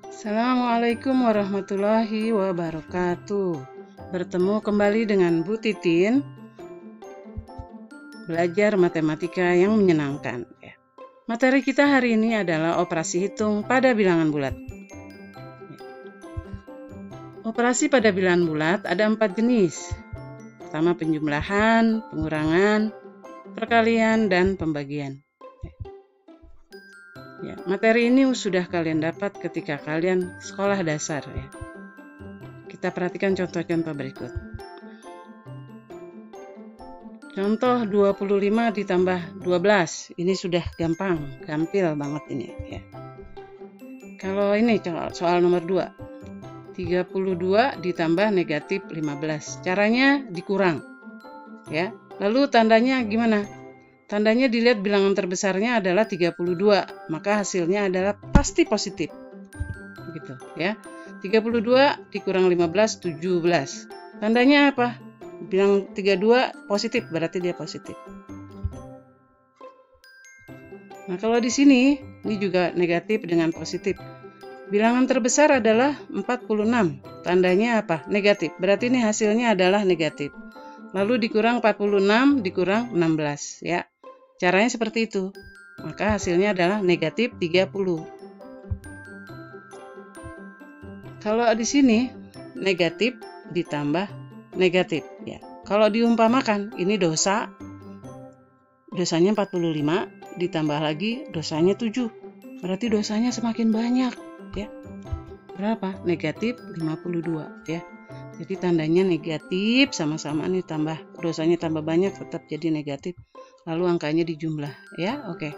Assalamualaikum warahmatullahi wabarakatuh. Bertemu kembali dengan Bu Titin, belajar matematika yang menyenangkan. Materi kita hari ini adalah operasi hitung pada bilangan bulat. Operasi pada bilangan bulat ada 4 jenis. Pertama, penjumlahan, pengurangan, perkalian, dan pembagian. Materi ini sudah kalian dapat ketika kalian sekolah dasar. Kita perhatikan contoh-contoh berikut. Contoh 25 ditambah 12. Ini sudah gampang, gampil banget ini. Kalau ini soal nomor 2. 32 ditambah negatif 15. Caranya dikurang. Lalu tandanya gimana? Tandanya dilihat bilangan terbesarnya adalah 32, maka hasilnya adalah pasti positif. Begitu ya. 32 dikurang 15, 17. Tandanya apa? Bilang 32 positif, berarti dia positif. Nah, kalau di sini, ini juga negatif dengan positif. Bilangan terbesar adalah 46. Tandanya apa? Negatif. Berarti ini hasilnya adalah negatif. Lalu dikurang 46, dikurang 16 ya. Caranya seperti itu. Maka hasilnya adalah negatif 30. Kalau di sini negatif ditambah negatif ya. Kalau diumpamakan ini dosanya 45 ditambah lagi dosanya 7. Berarti dosanya semakin banyak ya. Berapa? Negatif 52 ya. Jadi tandanya negatif, sama-sama nih dosanya tambah banyak, tetap jadi negatif. Lalu angkanya dijumlah ya. Oke.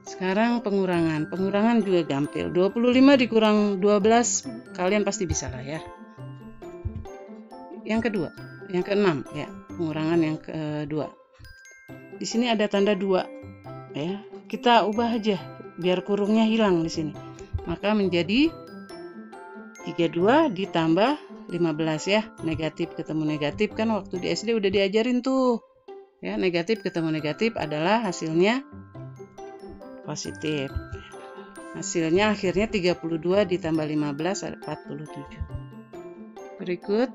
Sekarang pengurangan. Pengurangan juga gampil. 25 dikurang 12, kalian pasti bisa lah ya. Yang kedua, yang keenam ya. Pengurangan yang kedua. Di sini ada tanda 2 ya. Kita ubah aja biar kurungnya hilang di sini. Maka menjadi 32 ditambah 15 ya. Negatif ketemu negatif kan waktu di SD udah diajarin tuh. Ya, negatif ketemu negatif adalah hasilnya positif. Hasilnya akhirnya 32 ditambah 15 ada 47. Berikut.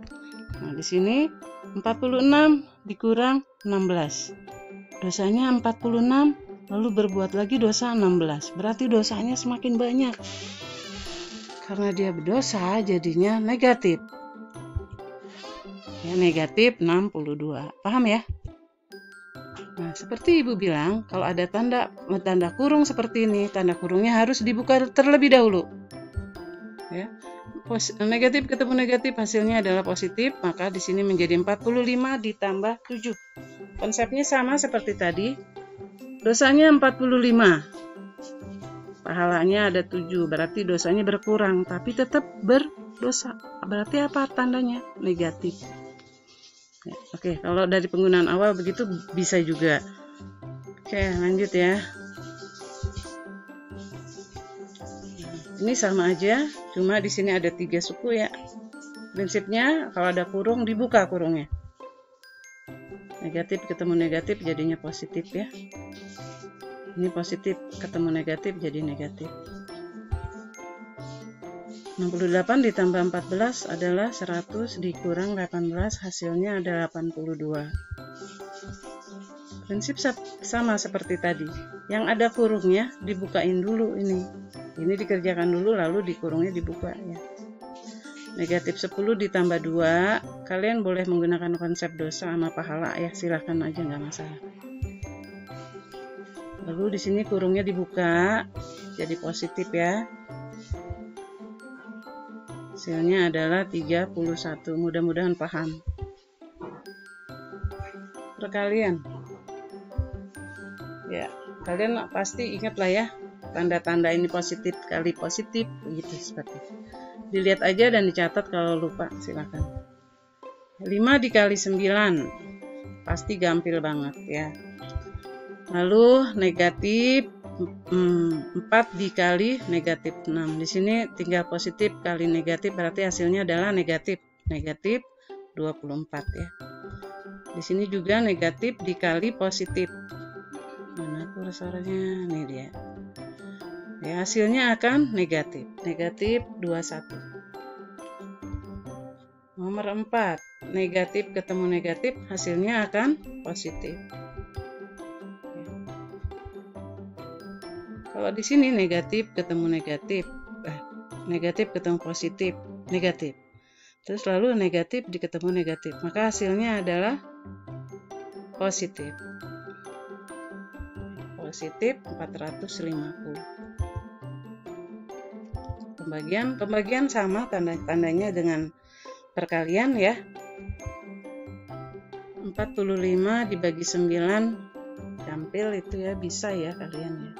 Nah, di sini 46 dikurang 16. Dosanya 46, lalu berbuat lagi dosa 16. Berarti dosanya semakin banyak. Karena dia berdosa jadinya negatif. Ya, negatif 62. Paham ya? Nah, seperti Ibu bilang, kalau ada tanda kurung seperti ini, tanda kurungnya harus dibuka terlebih dahulu. Ya. Negatif ketemu negatif hasilnya adalah positif, maka di sini menjadi 45 ditambah 7. Konsepnya sama seperti tadi. Dosanya 45. Pahalanya ada 7, berarti dosanya berkurang, tapi tetap berdosa. Berarti apa tandanya? Negatif. Oke, kalau dari penggunaan awal begitu bisa juga. Oke, lanjut ya. Ini sama aja, cuma di sini ada 3 suku ya. Prinsipnya kalau ada kurung dibuka kurungnya. Negatif ketemu negatif jadinya positif ya. Ini positif ketemu negatif jadi negatif. 68 ditambah 14 adalah 100 dikurang 18, hasilnya ada 82. Prinsip sama seperti tadi. Yang ada kurungnya dibukain dulu ini. Ini dikerjakan dulu lalu dikurungnya dibuka ya. Negatif 10 ditambah 2, kalian boleh menggunakan konsep dosa sama pahala ya, silahkan aja nggak masalah. Lalu di sini kurungnya dibuka jadi positif ya. Hasilnya adalah 31. Mudah-mudahan paham. Perkalian. Ya, kalian pasti ingat lah ya. Tanda-tanda ini positif kali positif begitu seperti. Dilihat aja dan dicatat kalau lupa silakan. 5 dikali 9. Pasti gampil banget ya. Lalu negatif 4 dikali negatif 6. Di sini tinggal positif kali negatif berarti hasilnya adalah negatif. Negatif 24 ya. Di sini juga negatif dikali positif. Mana tuh suara-suaranya. Nih dia. Ya, hasilnya akan negatif. Negatif 21. Nomor 4. Negatif ketemu negatif, hasilnya akan positif. Ya. Kalau di sini negatif ketemu negatif. Negatif ketemu positif. Negatif. Terus lalu negatif diketemu negatif. Maka hasilnya adalah positif. Positif 450. Pembagian sama tandanya dengan perkalian ya. 45 dibagi 9 gampil itu ya, bisa ya kalian ya.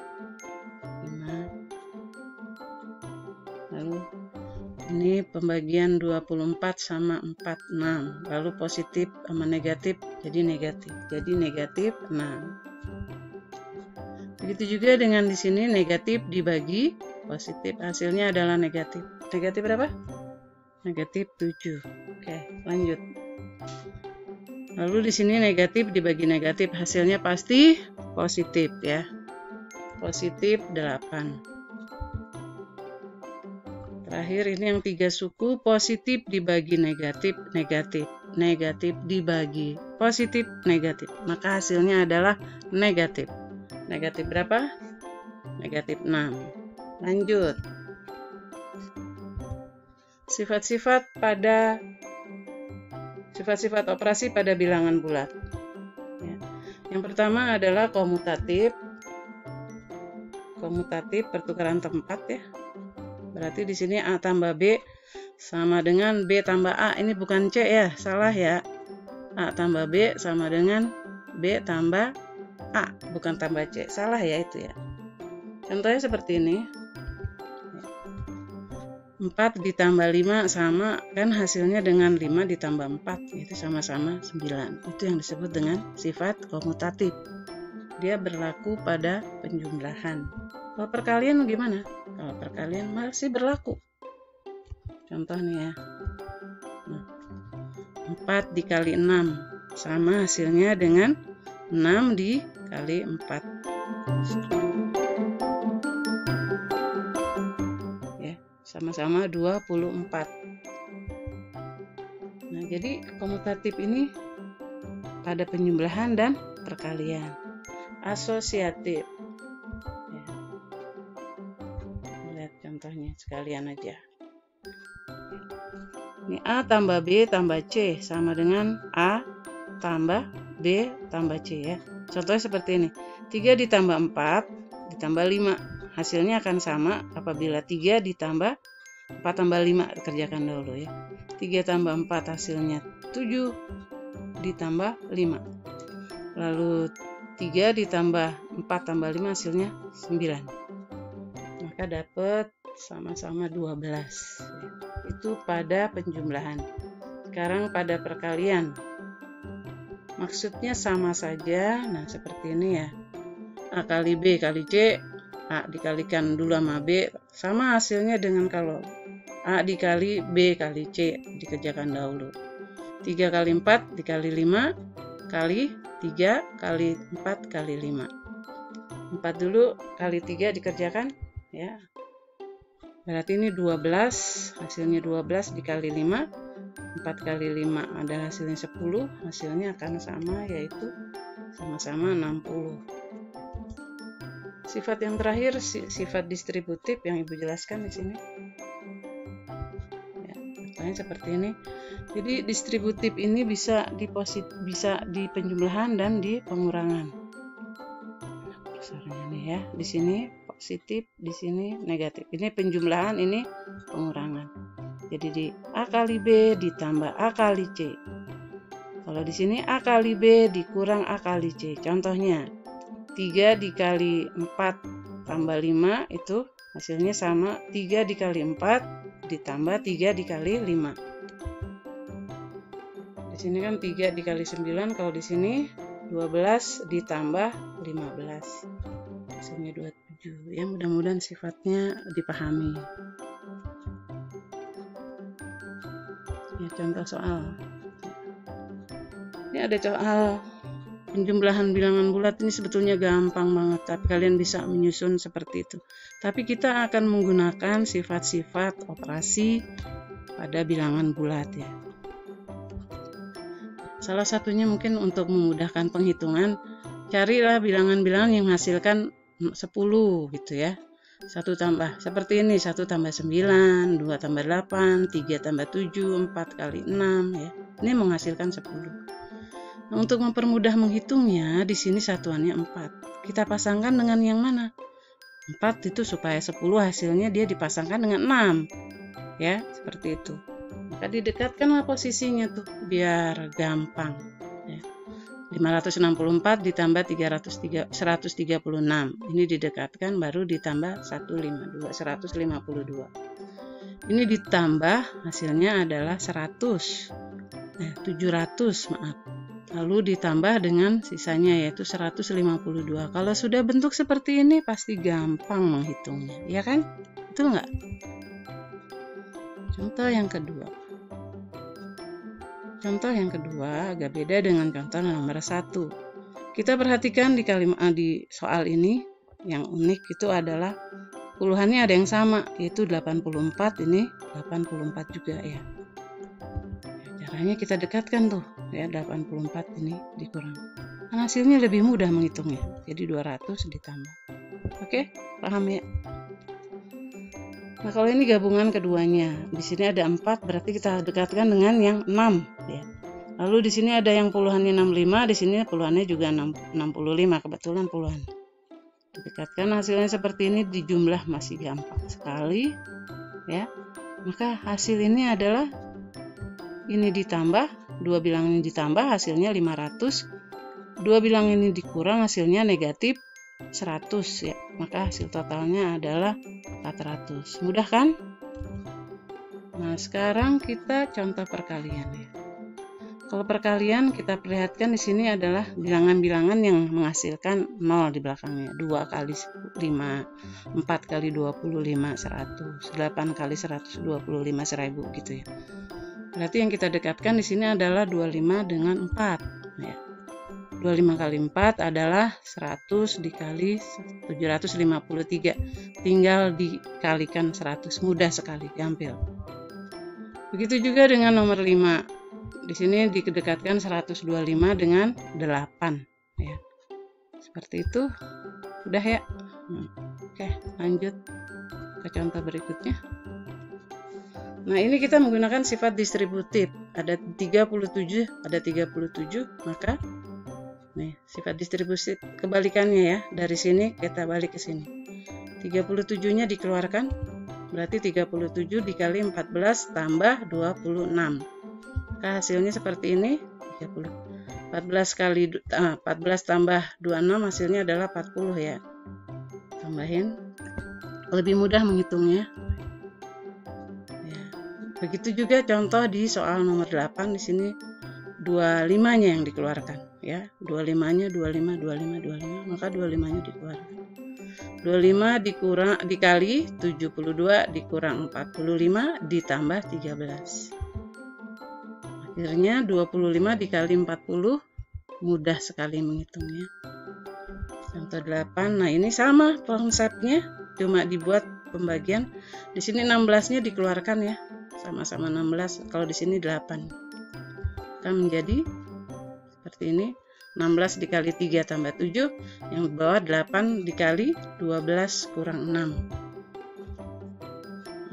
5. Lalu ini pembagian 24 sama 46. Lalu positif sama negatif jadi negatif. Jadi negatif 6. Begitu juga dengan di sini negatif dibagi positif, hasilnya adalah negatif. Negatif berapa? Negatif 7. Oke, lanjut. Lalu di sini negatif dibagi negatif, hasilnya pasti positif ya. Positif 8. Terakhir ini yang 3 suku, positif dibagi negatif, negatif. Negatif dibagi positif, negatif. Maka hasilnya adalah negatif. Negatif berapa? Negatif 6. Lanjut. Sifat-sifat operasi pada bilangan bulat. Ya. Yang pertama adalah komutatif. Komutatif pertukaran tempat ya. Berarti di sini A tambah B sama dengan B tambah A. Ini bukan C ya, salah ya. A tambah B sama dengan B tambah A, bukan tambah C. Salah ya itu ya. Contohnya seperti ini. 4 ditambah 5 sama, kan hasilnya dengan 5 ditambah 4, itu sama-sama 9. Itu yang disebut dengan sifat komutatif. Dia berlaku pada penjumlahan. Kalau perkalian gimana? Kalau perkalian masih berlaku. Contoh nih ya. 4 dikali 6 sama hasilnya dengan 6 dikali 4. Sama-sama 24. Nah, jadi komutatif ini pada penjumlahan dan perkalian. Asosiatif. Ya. Lihat contohnya sekalian aja. Ini A tambah B tambah C sama dengan A tambah B tambah C ya. Contohnya seperti ini. 3 ditambah 4 ditambah 5. Hasilnya akan sama apabila 3 ditambah 4 tambah 5. Kerjakan dulu ya. 3 tambah 4 hasilnya 7 ditambah 5. Lalu 3 ditambah 4 tambah 5 hasilnya 9. Maka dapat sama-sama 12. Itu pada penjumlahan. Sekarang pada perkalian. Maksudnya sama saja. Nah seperti ini ya. A kali B kali C. A dikalikan dulu sama B, sama hasilnya dengan kalau A dikali B kali C, dikerjakan dahulu. 3 kali 4 dikali 5 kali 3 kali 4 kali 5. 4 dulu kali 3 dikerjakan ya. Berarti ini 12, hasilnya 12 dikali 5, 4 kali 5 ada hasilnya 10, hasilnya akan sama yaitu sama-sama 60. Sifat yang terakhir, sifat distributif yang Ibu jelaskan di sini. Ya, pertanyaan seperti ini. Jadi distributif ini bisa di penjumlahan dan di pengurangan. Besarnya nih ya, di sini positif, di sini negatif. Ini penjumlahan, ini pengurangan. Jadi di A kali B ditambah A kali C. Kalau di sini A kali B dikurang A kali C. Contohnya 3 dikali 4 tambah 5 itu hasilnya sama 3 dikali 4 ditambah 3 dikali 5. Di sini kan 3 dikali 9, kalau di sini 12 ditambah 15. Hasilnya 27. Ya mudah-mudahan sifatnya dipahami. Ya contoh soal. Ini ada soal Penjumlahan bilangan bulat ini sebetulnya gampang banget, tapi kalian bisa menyusun seperti itu. Tapi kita akan menggunakan sifat-sifat operasi pada bilangan bulat ya. Salah satunya mungkin untuk memudahkan penghitungan, carilah bilangan-bilangan yang menghasilkan 10 gitu ya. 1 tambah seperti ini, 1 tambah 9, 2 tambah 8, 3 tambah 7, 4 kali 6 ya. Ini menghasilkan 10. Nah, untuk mempermudah menghitungnya, di sini satuannya 4. Kita pasangkan dengan yang mana? 4 itu supaya 10 hasilnya dia dipasangkan dengan 6. Ya, seperti itu. Maka didekatkanlah posisinya tuh, biar gampang. Ya. 564 ditambah 136. Ini didekatkan, baru ditambah 152. Ini ditambah, hasilnya adalah 700, maaf. Lalu ditambah dengan sisanya yaitu 152. Kalau sudah bentuk seperti ini pasti gampang menghitungnya, ya kan? Betul nggak? Contoh yang kedua. Contoh yang kedua agak beda dengan contoh nomor 1. Kita perhatikan di soal ini yang unik itu adalah puluhannya ada yang sama, yaitu 84, ini 84 juga ya. Caranya kita dekatkan tuh ya, 84 ini dikurang. Nah, hasilnya lebih mudah menghitungnya. Jadi 200 ditambah. Oke, paham ya? Nah, kalau ini gabungan keduanya. Di sini ada 4, berarti kita dekatkan dengan yang 6 ya. Lalu di sini ada yang puluhannya 65, di sini puluhannya juga 65, kebetulan puluhan. Dekatkan hasilnya seperti ini, dijumlah masih gampang sekali ya. Maka hasil ini adalah ini ditambah, 2 bilang ini ditambah hasilnya 500, 2 bilang ini dikurang hasilnya negatif 100 ya. Maka hasil totalnya adalah 400. Mudah kan? Nah, sekarang kita contoh perkalian ya. Kalau perkalian kita perlihatkan di sini adalah bilangan-bilangan yang menghasilkan 0 di belakangnya. 2 kali 5, 4 kali 25, 100, 8 kali 125, 1000 gitu ya. Berarti yang kita dekatkan di sini adalah 25 dengan 4 ya. 25 kali 4 adalah 100 dikali 753. Tinggal dikalikan 100, mudah sekali, gampil. Begitu juga dengan nomor 5. Di sini didekatkan 125 dengan 8 ya. Seperti itu. Udah ya. Oke, lanjut ke contoh berikutnya. Nah, ini kita menggunakan sifat distributif. Ada 37, maka nih, sifat distributif kebalikannya ya. Dari sini kita balik ke sini. 37-nya dikeluarkan, berarti 37 dikali 14 tambah 26. Maka hasilnya seperti ini, 30. 14 tambah 26 hasilnya adalah 40 ya. Tambahin, lebih mudah menghitungnya. Begitu juga contoh di soal nomor 8, di sini 25-nya yang dikeluarkan ya. 25-nya 25, maka 25-nya dikeluarkan. 25 dikali 72 dikurang 45 ditambah 13. Akhirnya 25 dikali 40, mudah sekali menghitungnya. Contoh 8. Nah, ini sama konsepnya, cuma dibuat pembagian. Di sini 16-nya dikeluarkan ya. Sama-sama 16, kalau di sini 8. Akan menjadi seperti ini. 16 dikali 3 tambah 7, yang di bawah 8 dikali 12 kurang 6.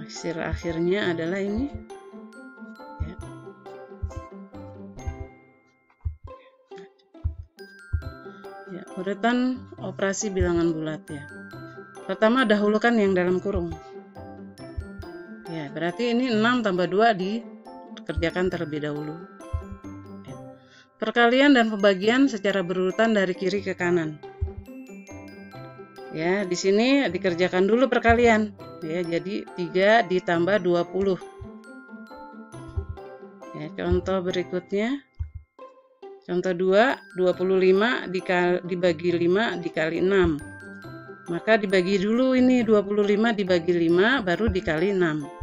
Hasil akhirnya adalah ini. Ya, urutan operasi bilangan bulat ya. Pertama dahulukan yang dalam kurung. Ya, berarti ini 6 tambah 2 dikerjakan terlebih dahulu. Ya. Perkalian dan pembagian secara berurutan dari kiri ke kanan. Ya, di sini dikerjakan dulu perkalian. Ya, jadi 3 ditambah 20. Ya, contoh berikutnya. Contoh 2, 25 dibagi 5 dikali 6. Maka dibagi dulu ini 25 dibagi 5 baru dikali 6.